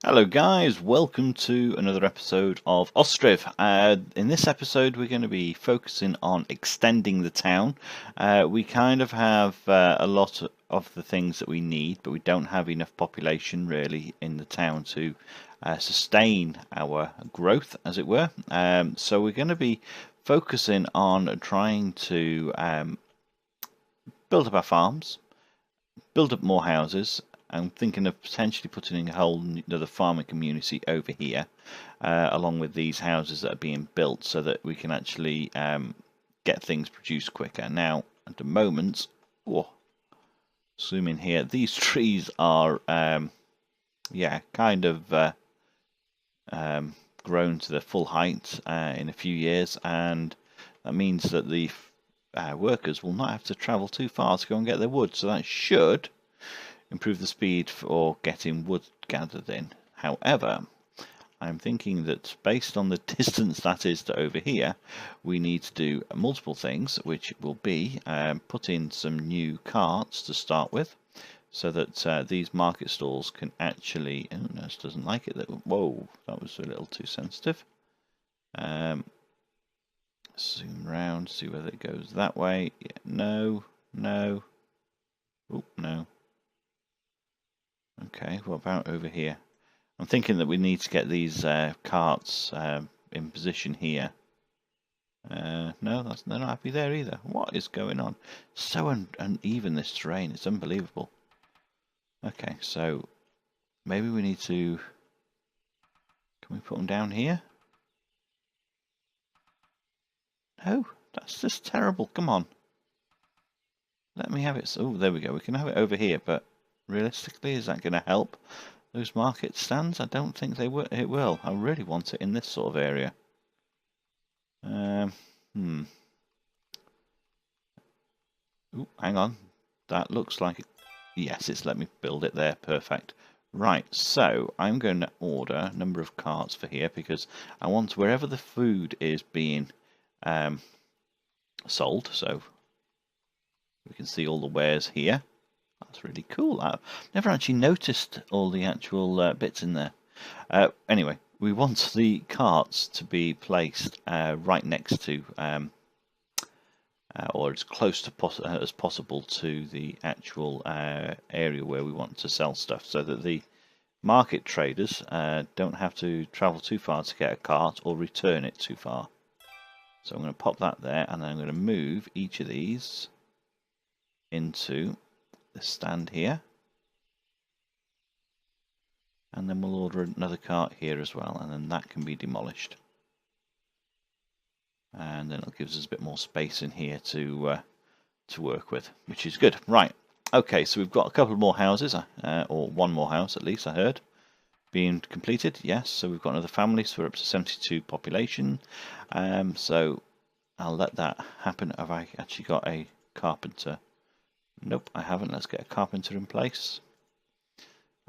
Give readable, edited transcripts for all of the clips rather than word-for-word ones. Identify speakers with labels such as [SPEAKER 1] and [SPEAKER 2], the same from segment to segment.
[SPEAKER 1] Hello guys, welcome to another episode of Ostriv. In this episode we're going to be focusing on extending the town. We kind of have a lot of the things that we need, but we don't have enough population really in the town to sustain our growth, as it were. So we're going to be focusing on trying to build up our farms, build up more houses. I'm thinking of potentially putting a whole another farming community over here, along with these houses that are being built, so that we can actually get things produced quicker. Now, at the moment, zoom in here. These trees are, yeah, kind of grown to their full height in a few years, and that means that the workers will not have to travel too far to go and get their wood. So that should improve the speed for getting wood gathered in. However, I'm thinking that based on the distance that is to over here, we need to do multiple things, which will be put in some new carts to start with, so that these market stalls can actually... Oh, no, this doesn't like it. Whoa, that was a little too sensitive. Zoom round, see whether it goes that way. Yeah, no. Oh, no. Okay, what about over here? I'm thinking that we need to get these carts in position here. No, they're not happy there either. What is going on? So uneven, this terrain. It's unbelievable. Okay, so maybe we need to... Can we put them down here? No, that's just terrible. Come on. Let me have it. Oh, there we go. We can have it over here, but realistically, is that going to help those market stands? I don't think it will. I really want it in this sort of area. Ooh, hang on. That looks like it. Yes, it's let me build it there. Perfect. Right, so I'm going to order a number of carts for here, because I want wherever the food is being sold. So we can see all the wares here. That's really cool. I've never actually noticed all the actual bits in there. Anyway, we want the carts to be placed right next to, or as close to as possible to the actual area where we want to sell stuff, so that the market traders don't have to travel too far to get a cart or return it too far. So I'm going to pop that there, and then I'm going to move each of these into the stand here, and then we'll order another cart here as well, and then that can be demolished, and then it gives us a bit more space in here to work with, which is good. Right, okay, so we've got a couple more houses, or one more house at least, I heard, being completed. Yes, so we've got another family, so we're up to 72 population. So I'll let that happen. Have I actually got a carpenter? Nope, I haven't. Let's get a carpenter in place,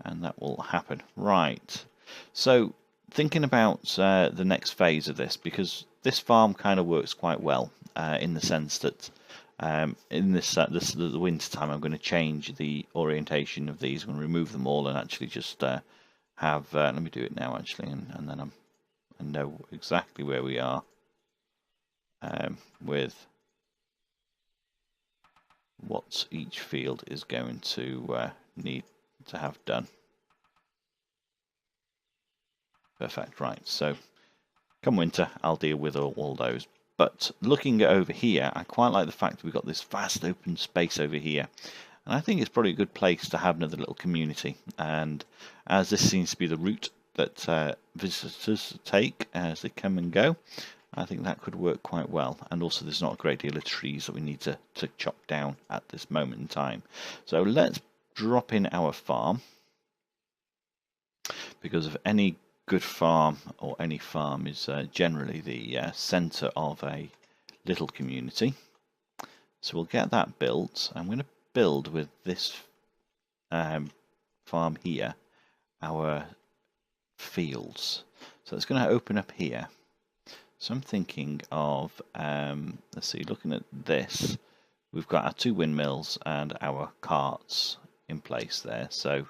[SPEAKER 1] and that will happen. Right, so thinking about the next phase of this, because this farm kind of works quite well in the sense that in the winter time, I'm going to change the orientation of these. I'm going to remove them all and actually just have let me do it now actually, and then I know exactly where we are with what each field is going to need to have done. Perfect. Right, so come winter I'll deal with all those, but looking over here, I quite like the fact that we've got this vast open space over here, and I think it's probably a good place to have another little community. And as this seems to be the route that visitors take as they come and go, I think that could work quite well. And also there's not a great deal of trees that we need to chop down at this moment in time. So let's drop in our farm, because of any good farm, or any farm, is generally the centre of a little community. So we'll get that built. I'm going to build with this farm here our fields. So it's going to open up here. So I'm thinking of, let's see, looking at this, we've got our 2 windmills and our carts in place there. So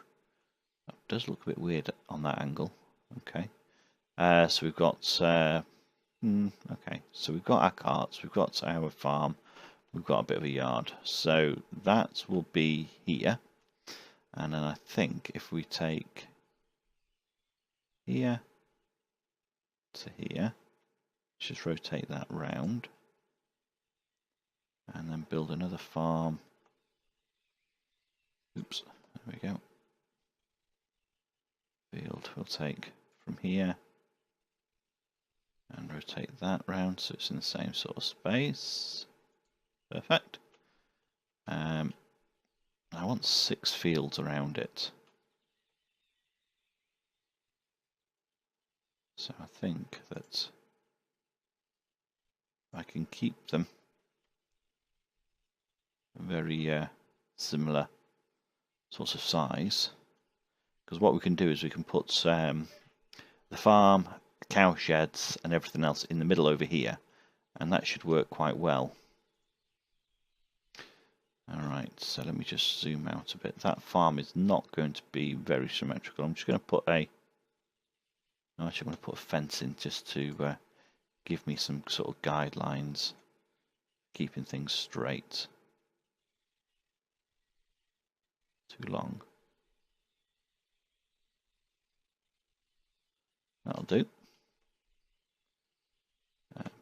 [SPEAKER 1] That does look a bit weird on that angle. Okay. So we've got okay. So we've got our carts, we've got our farm, we've got a bit of a yard. So that will be here. And then I think if we take here to here, just rotate that round, and then build another farm. Oops, there we go. Field we'll take from here and rotate that round so it's in the same sort of space. Perfect. I want 6 fields around it. So I think that I can keep them very similar sorts of size, because what we can do is we can put the farm, cow sheds and everything else in the middle over here, and that should work quite well. Alright, so let me just zoom out a bit. That farm is not going to be very symmetrical. I'm just going to put a actually, I'm going to put a fence in just to give me some sort of guidelines, keeping things straight. Too long. That'll do.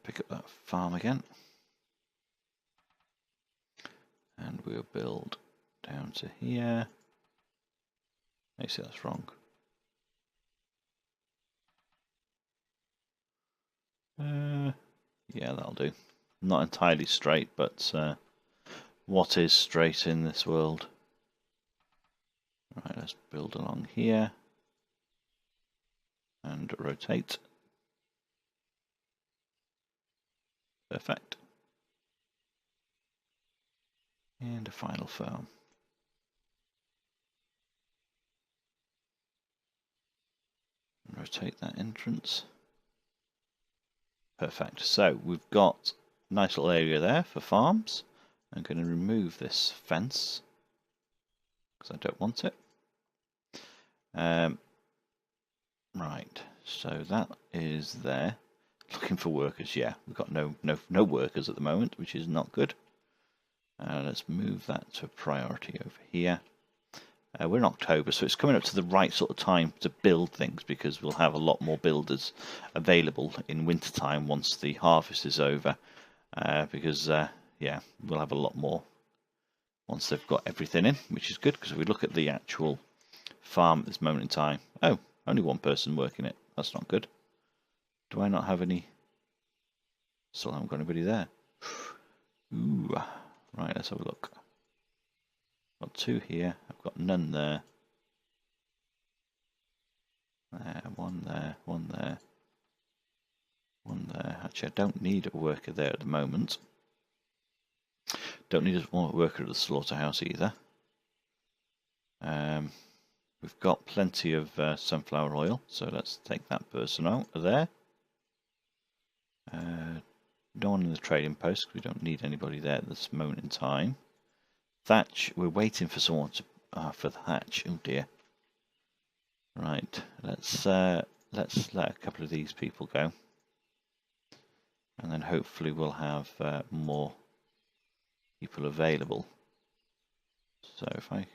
[SPEAKER 1] Pick up that farm again. And we'll build down to here. Actually, that's wrong. Yeah, that'll do. Not entirely straight, but what is straight in this world? Right, let's build along here and rotate. Perfect. And a final farm. Rotate that entrance. Perfect. So we've got a nice little area there for farms. I'm going to remove this fence because I don't want it. Right, so that is there. Looking for workers. Yeah, we've got no workers at the moment, which is not good. Let's move that to a priority over here. We're in October, so it's coming up to the right sort of time to build things, because we'll have a lot more builders available in wintertime once the harvest is over. Because yeah, we'll have a lot more once they've got everything in, which is good, because if we look at the actual farm at this moment in time, oh, only one person working it. That's not good. Do I not have any? Still haven't got anybody there. Ooh, right, let's have a look. Got 2 here. I've got none there. There, 1 there, 1 there, 1 there. Actually, I don't need a worker there at the moment. Don't need a worker at the slaughterhouse either. We've got plenty of sunflower oil, so let's take that person out of there. No one in the trading post, because we don't need anybody there at this moment in time. Thatch, we're waiting for someone to for the hatch. Oh dear. Right, let's let a couple of these people go, and then hopefully we'll have more people available. So if I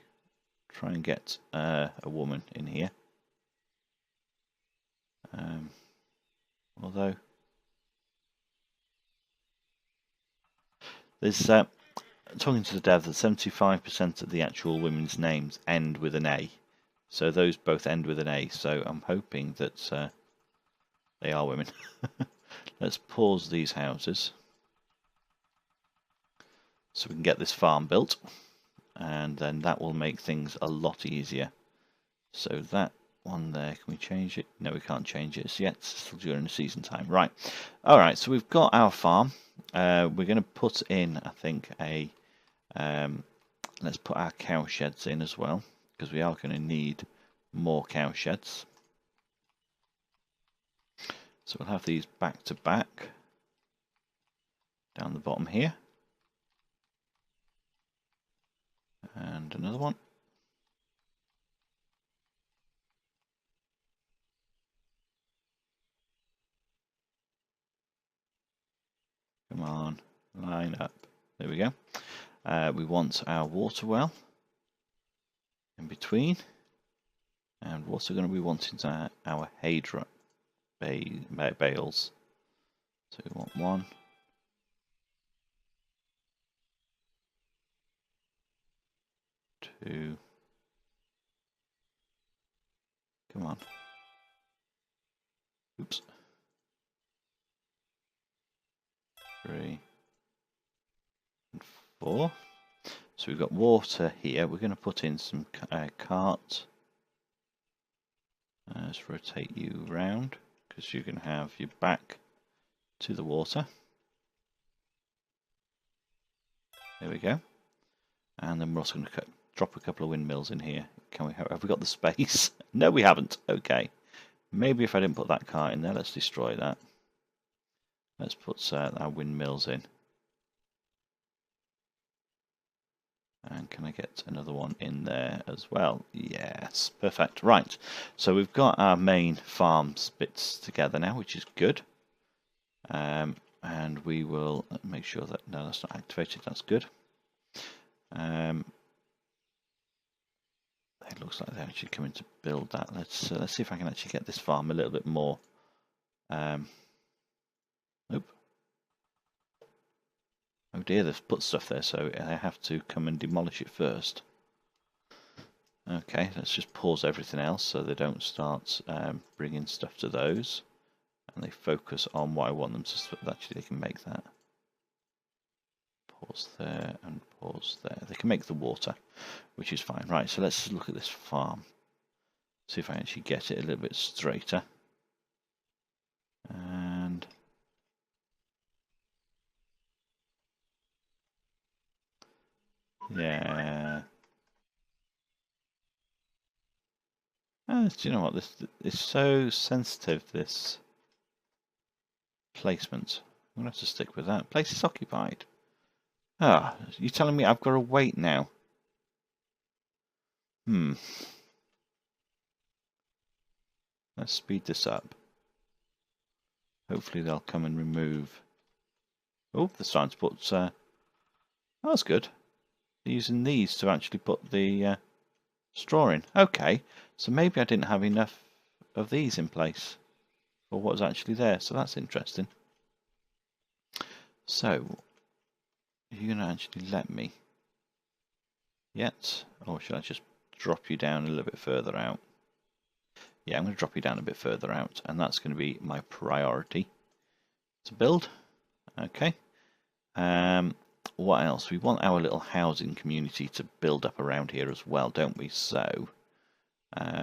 [SPEAKER 1] try and get a woman in here, although there's talking to the dev that 75% of the actual women's names end with an A, so those both end with an A. So I'm hoping that they are women. Let's pause these houses so we can get this farm built, and then that will make things a lot easier. So that one there, can we change it? No, we can't change it yet. It's still during the season time. Right. All right. So we've got our farm. We're going to put in, I think, a let's put our cow sheds in as well, because we are going to need more cow sheds. So we'll have these back to back down the bottom here, and another one. Come on, line up. There we go. We want our water well in between, and what's going to be wanting our hay bales. So we want 1, 2. Come on. Oops. 3 and 4. So we've got water here. We're going to put in some cart. Let's rotate you around because you can have your back to the water. There we go. And then we're also going to drop a couple of windmills in here. Have we got the space? No, we haven't. Okay. Maybe if I didn't put that cart in there, let's destroy that. Let's put our windmills in. And can I get another one in there as well? Yes, perfect. Right, so we've got our main farms bits together now, which is good. And we will make sure that, no, that's not activated, that's good. It looks like they're actually coming to build that. Let's see if I can actually get this farm a little bit more. Nope. Oh dear, they've put stuff there, so I have to come and demolish it first. Okay, let's just pause everything else so they don't start bringing stuff to those. And they focus on what I want them to, so actually they can make that. Pause there and pause there. They can make the water, which is fine. Right, so let's look at this farm. See if I actually get it a little bit straighter. And yeah. Do you know what? This is so sensitive, this placement. I'm going to have to stick with that. Place is occupied. Ah, you're telling me I've got to wait now? Let's speed this up. Hopefully they'll come and remove... Oh, they're starting to put... Oh, that's good. They're using these to actually put the straw in. Okay, so maybe I didn't have enough of these in place for what was actually there, so that's interesting. So, are you going to actually let me yet? Or should I just drop you down a little bit further out? Yeah, I'm going to drop you down a bit further out, and that's going to be my priority to build. Okay. What else? We want our little housing community to build up around here as well, don't we? So,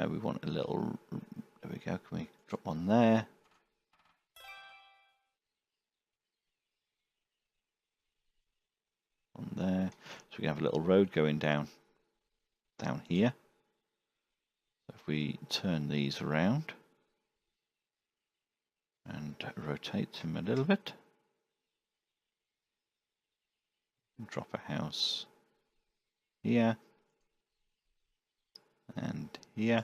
[SPEAKER 1] we want a little... There we go. Can we drop one there? One there. So we can have a little road going down here. If we turn these around and rotate them a little bit, drop a house here and here,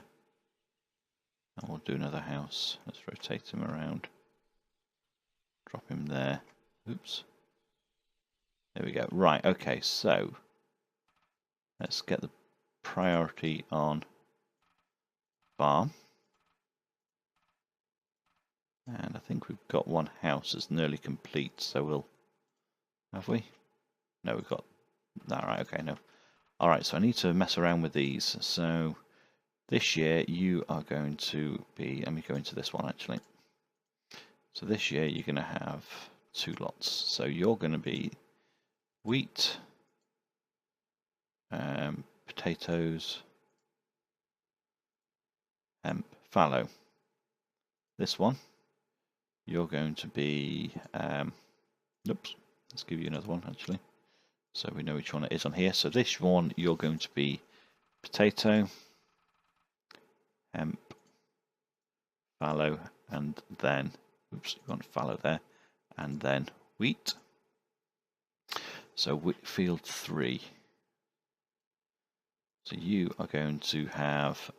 [SPEAKER 1] and we'll do another house. Let's rotate him around, drop him there. Oops. There we go. Right, okay, so let's get the priority on farm. And I think we've got one house that's nearly complete, so we'll... Have we? No, we've got... Alright, okay, no. Alright, so I need to mess around with these. So this year you are going to be... Let me go into this one, actually. So this year you're going to have 2 lots. So you're going to be wheat, potatoes, hemp, fallow. This one, you're going to be... oops, let's give you another one, actually. So we know which one it is on here. So this one, you're going to be potato, hemp, fallow, and then... Oops, you want fallow there. And then wheat. So field 3. So you are going to have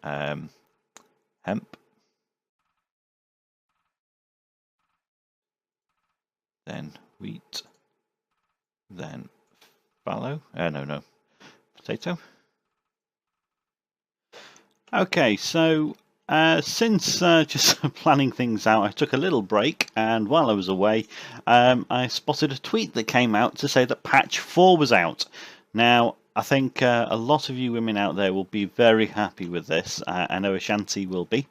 [SPEAKER 1] hemp, then wheat, then fallow. No, potato. Okay, so since just planning things out, I took a little break, and while I was away, I spotted a tweet that came out to say that patch 4 was out. Now, I think a lot of you women out there will be very happy with this. I know Ashanti will be.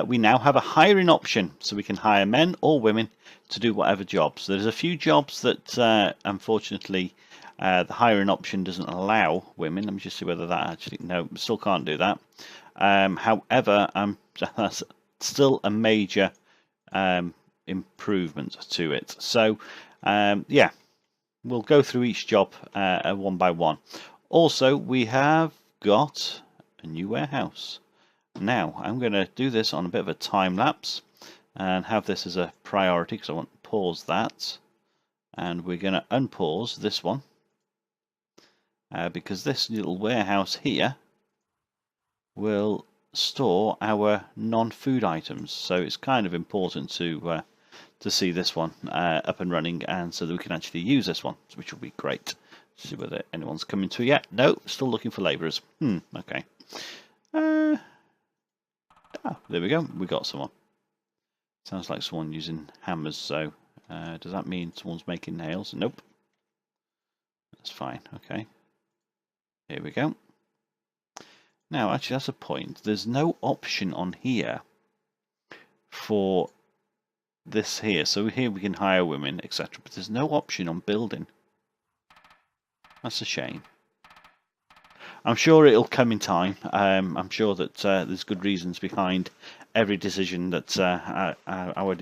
[SPEAKER 1] We now have a hiring option, so we can hire men or women to do whatever jobs. There's a few jobs that, unfortunately, the hiring option doesn't allow women. Let me just see whether that actually... No, still can't do that. However, that's still a major improvement to it. So, yeah, we'll go through each job one by one. Also, we have got a new warehouse. Now, I'm going to do this on a bit of a time lapse and have this as a priority because I want to pause that. And we're going to unpause this one because this little warehouse here will store our non-food items. So it's kind of important to see this one up and running, and so that we can actually use this one, which will be great. Let's see whether anyone's coming to yet. No, still looking for labourers. Okay. There we go. We got someone. Sounds like someone using hammers. So does that mean someone's making nails? Nope. That's fine. Okay. Here we go. Now, actually, that's a point. There's no option on here for this here. So here we can hire women, etc. But there's no option on building. That's a shame. I'm sure it'll come in time. I'm sure that there's good reasons behind every decision that our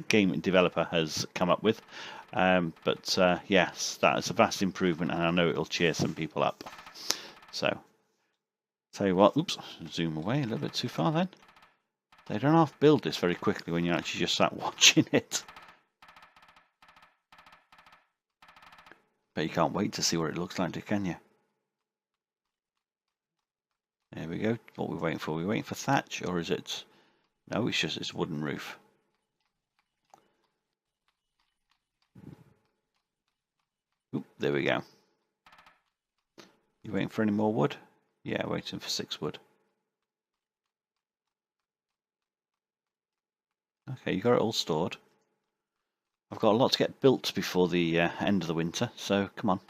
[SPEAKER 1] game developer has come up with. But yes, that is a vast improvement, and I know it'll cheer some people up. So, tell you what, oops, zoom away a little bit too far then. They don't have to build this very quickly when you're actually just sat watching it. But you can't wait to see what it looks like, can you? There we go. What are we waiting for? Are we waiting for thatch, or is it... No, it's just this wooden roof. Oop, there we go. You waiting for any more wood? Yeah, waiting for 6 wood. Okay, you got it all stored. I've got a lot to get built before the end of the winter, so come on.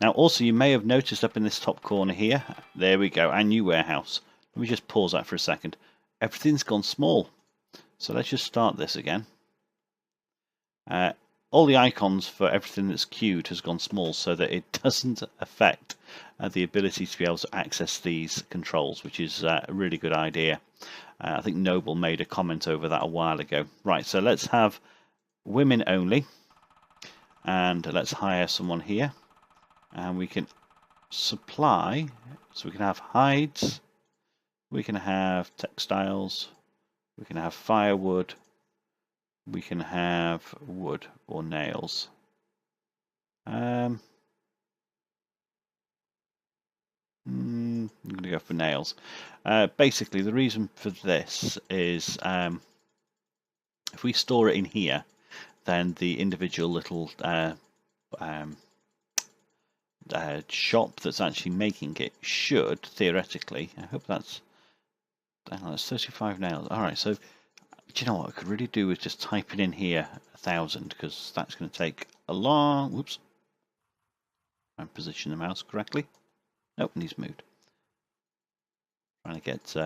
[SPEAKER 1] Now, also, you may have noticed up in this top corner here, there we go, our new warehouse. Let me just pause that for a second. Everything's gone small. So let's just start this again. All the icons for everything that's queued has gone small so that it doesn't affect the ability to be able to access these controls, which is a really good idea. I think Noble made a comment over that a while ago. Right, so let's have women only. And let's hire someone here. And we can supply, so we can have hides, we can have textiles, we can have firewood, we can have wood or nails. I'm going to go for nails. Basically, the reason for this is if we store it in here, then the individual little shop that's actually making it should theoretically, I hope that's 35 nails. Alright, so do you know what I could really do with just typing in here 1,000, because that's going to take a long... Whoops. Try and position the mouse correctly. Nope, needs moved. Trying to get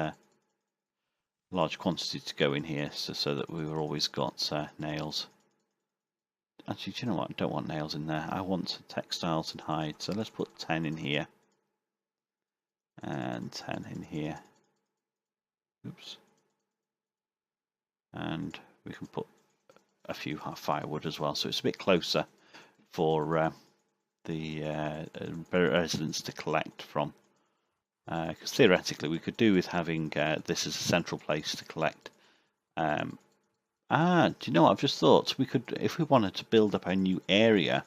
[SPEAKER 1] large quantity to go in here so that we've always got nails. Actually, do you know what? I don't want nails in there. I want textiles and hide. So let's put 10 in here. And 10 in here. Oops. And we can put a few firewood as well. So it's a bit closer for the residents to collect from. Because theoretically we could do with having this as a central place to collect. Do you know what I've just thought? We could, if we wanted to build up a new area,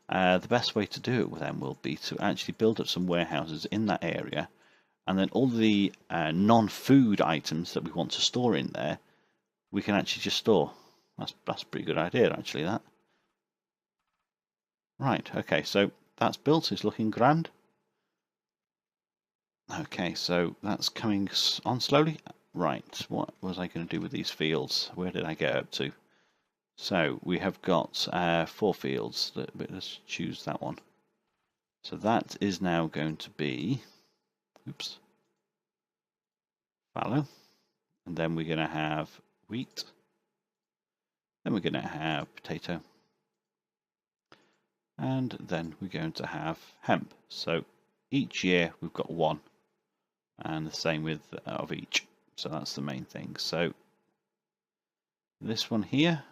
[SPEAKER 1] the best way to do it with them will be to actually build up some warehouses in that area, and then all the non-food items that we want to store in there, we can actually just store. That's a pretty good idea, actually, that. Right, okay, so that's built, it's looking grand. Okay, so that's coming on slowly. Right, what was I going to do with these fields? Where did I get up to? So we have got 4 fields. Let's choose that one. So that is now going to be, oops, fallow. And then we're going to have wheat. Then we're going to have potato. And then we're going to have hemp. So each year we've got 1. And the same with of each. So that's the main thing. So this one here.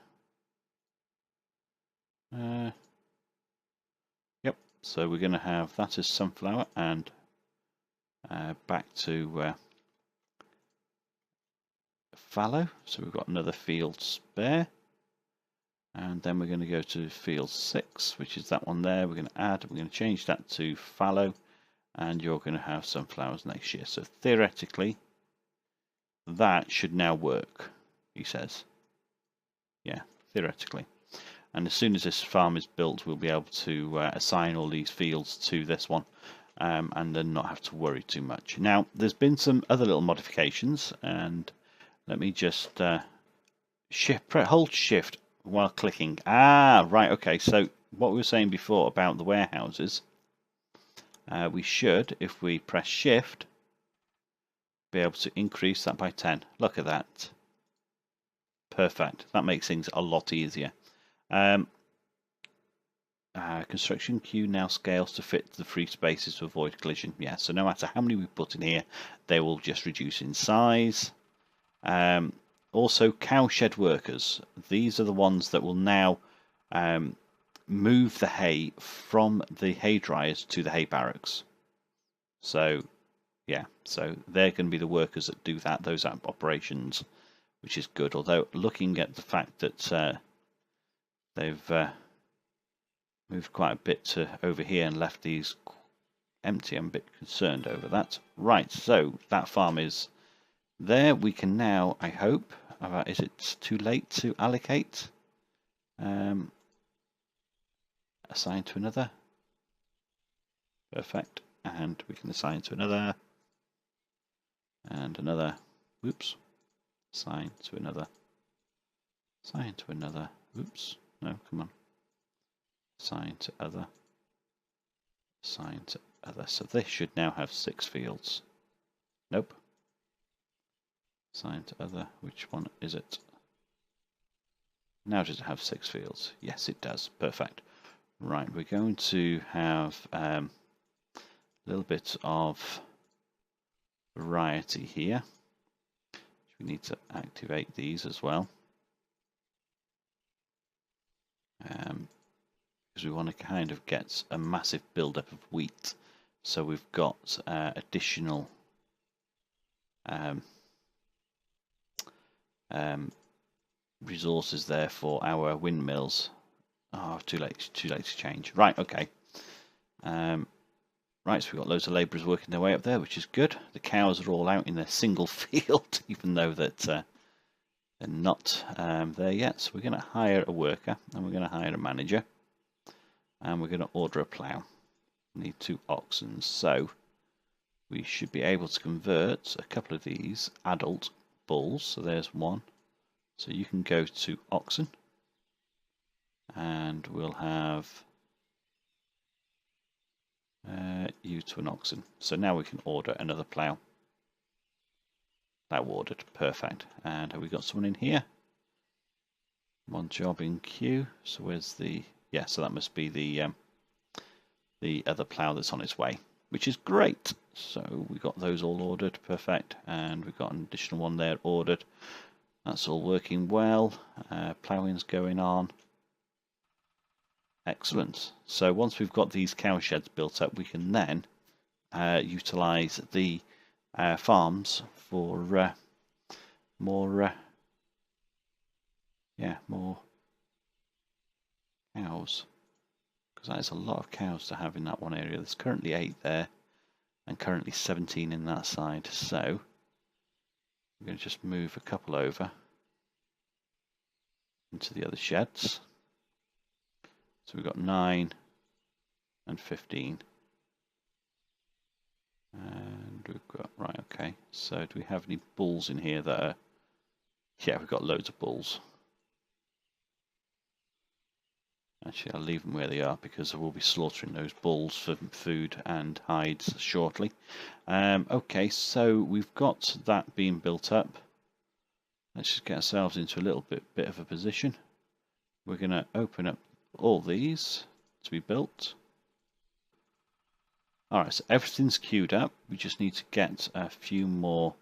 [SPEAKER 1] Yep. So we're going to have that as sunflower and back to fallow. So we've got another field spare. And then we're going to go to field 6, which is that one there. We're going to add, we're going to change that to fallow, and you're going to have sunflowers next year. So theoretically, that should now work, he says. Yeah, theoretically. And as soon as this farm is built, we'll be able to assign all these fields to this one, and then not have to worry too much. Now, there's been some other little modifications, and let me just hold shift while clicking. Ah, right, okay. So what we were saying before about the warehouses, we should, if we press shift, be able to increase that by 10. Look at that. Perfect. That makes things a lot easier. Construction queue now scales to fit the free spaces to avoid collision. Yeah, so no matter how many we put in here, they will just reduce in size. Also, cowshed workers. These are the ones that will now move the hay from the hay dryers to the hay barracks. So, yeah, so they're going to be the workers that do that, those operations, which is good. Although, looking at the fact that they've moved quite a bit over here and left these empty, I'm a bit concerned over that. Right, so that farm is there. We can now, I hope, is it too late to allocate? Assign to another. Perfect. And we can assign to another. And another. Whoops. Assign to another. Assign to another. Oops. No, come on. Assign to other. Assign to other. So this should now have 6 fields. Nope. Assign to other. Which one is it? Now does it have 6 fields? Yes, it does. Perfect. Right, we're going to have a little bit of variety here. We need to activate these as well. Because we want to kind of get a massive build-up of wheat. So we've got additional resources there for our windmills. Oh, too late to change. Right, okay. Right, so we've got loads of labourers working their way up there, which is good. The cows are all out in their single field, even though that they're not there yet. So we're going to hire a worker, and we're going to hire a manager, and we're going to order a plough. We need 2 oxen, so we should be able to convert a couple of these adult bulls. So there's one. So you can go to oxen, and we'll have you to an oxen. So now we can order another plough. Plough ordered, perfect. And have we got someone in here? One job in queue. So where's the? Yeah, so that must be the other plough that's on its way, which is great. So we got those all ordered, perfect, and we've got an additional one there ordered. That's all working well. Ploughing's going on. Excellent. So once we've got these cow sheds built up, we can then utilise the farms for more cows, because that is a lot of cows to have in that one area. There's currently 8 there, and currently 17 in that side. So I'm going to just move a couple over into the other sheds. So we've got 9, and 15. And we've got, right, okay. So do we have any bulls in here that are, yeah, we've got loads of bulls. Actually, I'll leave them where they are because I will be slaughtering those bulls for food and hides shortly. Okay, so we've got that being built up. Let's just get ourselves into a little bit of a position. We're going to open up all these to be built. Alright, so everything's queued up. We just need to get a few more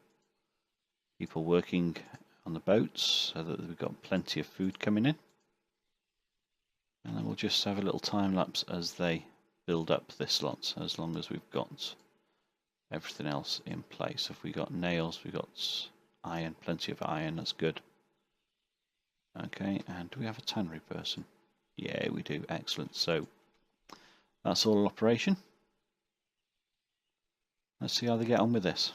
[SPEAKER 1] people working on the boats so that we've got plenty of food coming in. And then we'll just have a little time lapse as they build up this lot, as long as we've got everything else in place. If we got nails, we got iron, plenty of iron, that's good. Okay, and do we have a tannery person? Yeah, we do, excellent. So that's all in operation. Let's see how they get on with this.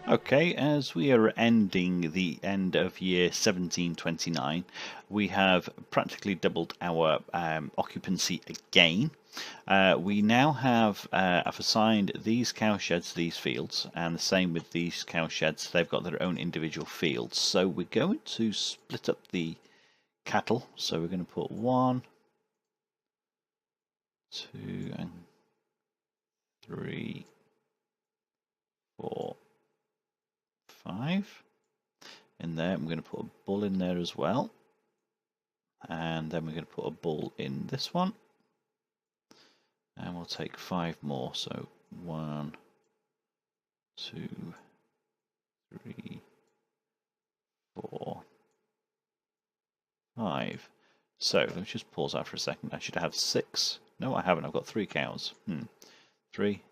[SPEAKER 1] Okay, as we are ending the end of year 1729, we have practically doubled our occupancy again. We now have I've assigned these cow sheds to these fields, and the same with these cow sheds. They've got their own individual fields. So we're going to split up the cattle. So we're going to put 1, 2, and 3, 4, 5 in there. I'm going to put a bull in there as well, and then we're going to put a bull in this one, and we'll take 5 more. So 1, 2, 3, 4, 5. So let's just pause that for a second. I should have 6. No, I haven't. I've got 3 cows. 3,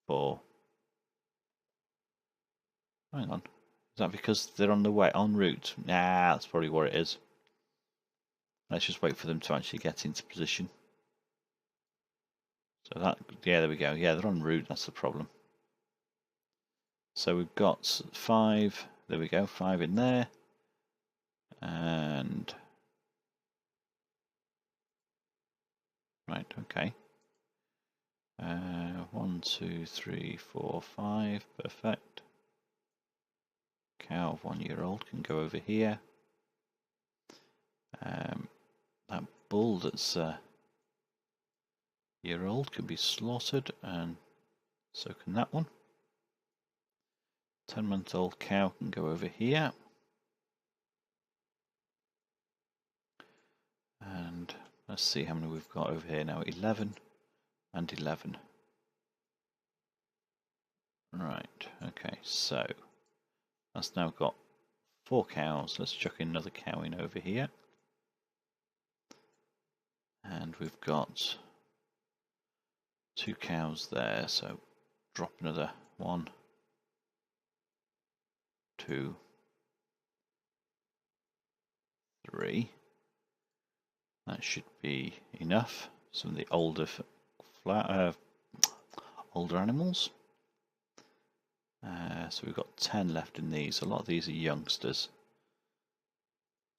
[SPEAKER 1] 4. Hang on. Is that because they're on the way, en route? Nah, that's probably what it is. Let's just wait for them to actually get into position. So that, yeah, there we go. Yeah, they're en route. That's the problem. So we've got 5. There we go. 5 in there. And right, okay. 1, 2, 3, 4, 5. Perfect. Cow of 1-year-old can go over here. That bull that's year-old can be slaughtered, and so can that one. 10-month-old cow can go over here. And let's see how many we've got over here now. 11 and 11. Right, okay, so that's now got 4 cows. Let's chuck another cow in over here. And we've got 2 cows there, so drop another 1, 2, 3. That should be enough. Some of the older animals. So we've got 10 left in these. A lot of these are youngsters,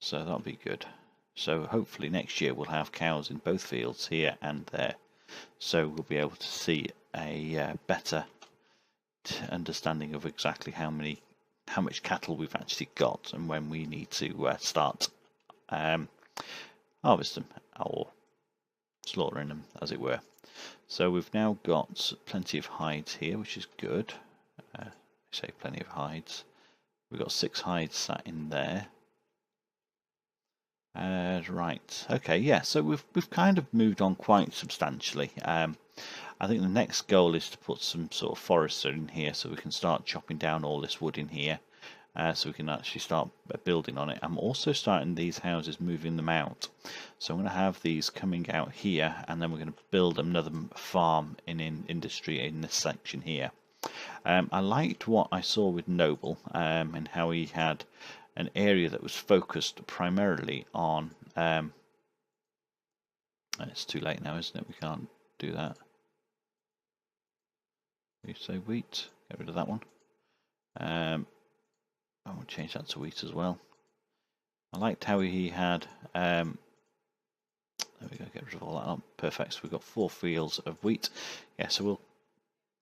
[SPEAKER 1] so that'll be good. So hopefully next year we'll have cows in both fields, here and there. So we'll be able to see a better understanding of exactly how much cattle we've actually got, and when we need to start harvest them, or slaughtering them, as it were. So we've now got plenty of hides here, which is good. I say plenty of hides. We've got 6 hides sat in there. Right, okay, yeah, so we've kind of moved on quite substantially. I think the next goal is to put some sort of forest in here, so we can start chopping down all this wood in here, so we can actually start building on it. I'm also starting these houses, moving them out. So I'm going to have these coming out here, and then we're going to build another farm in industry in this section here. I liked what I saw with Noble, and how he had an area that was focused primarily on it's too late now, isn't it? We can't do that. You say wheat, get rid of that one. I will change that to wheat as well. I liked how he had there we go, get rid of all that. Oh, perfect. So we've got 4 fields of wheat. Yeah, so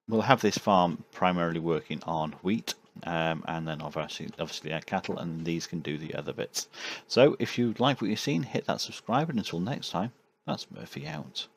[SPEAKER 1] we'll have this farm primarily working on wheat, and then obviously our cattle, and these can do the other bits. So if you like what you've seen, hit that subscribe, and until next time, that's Murphy out.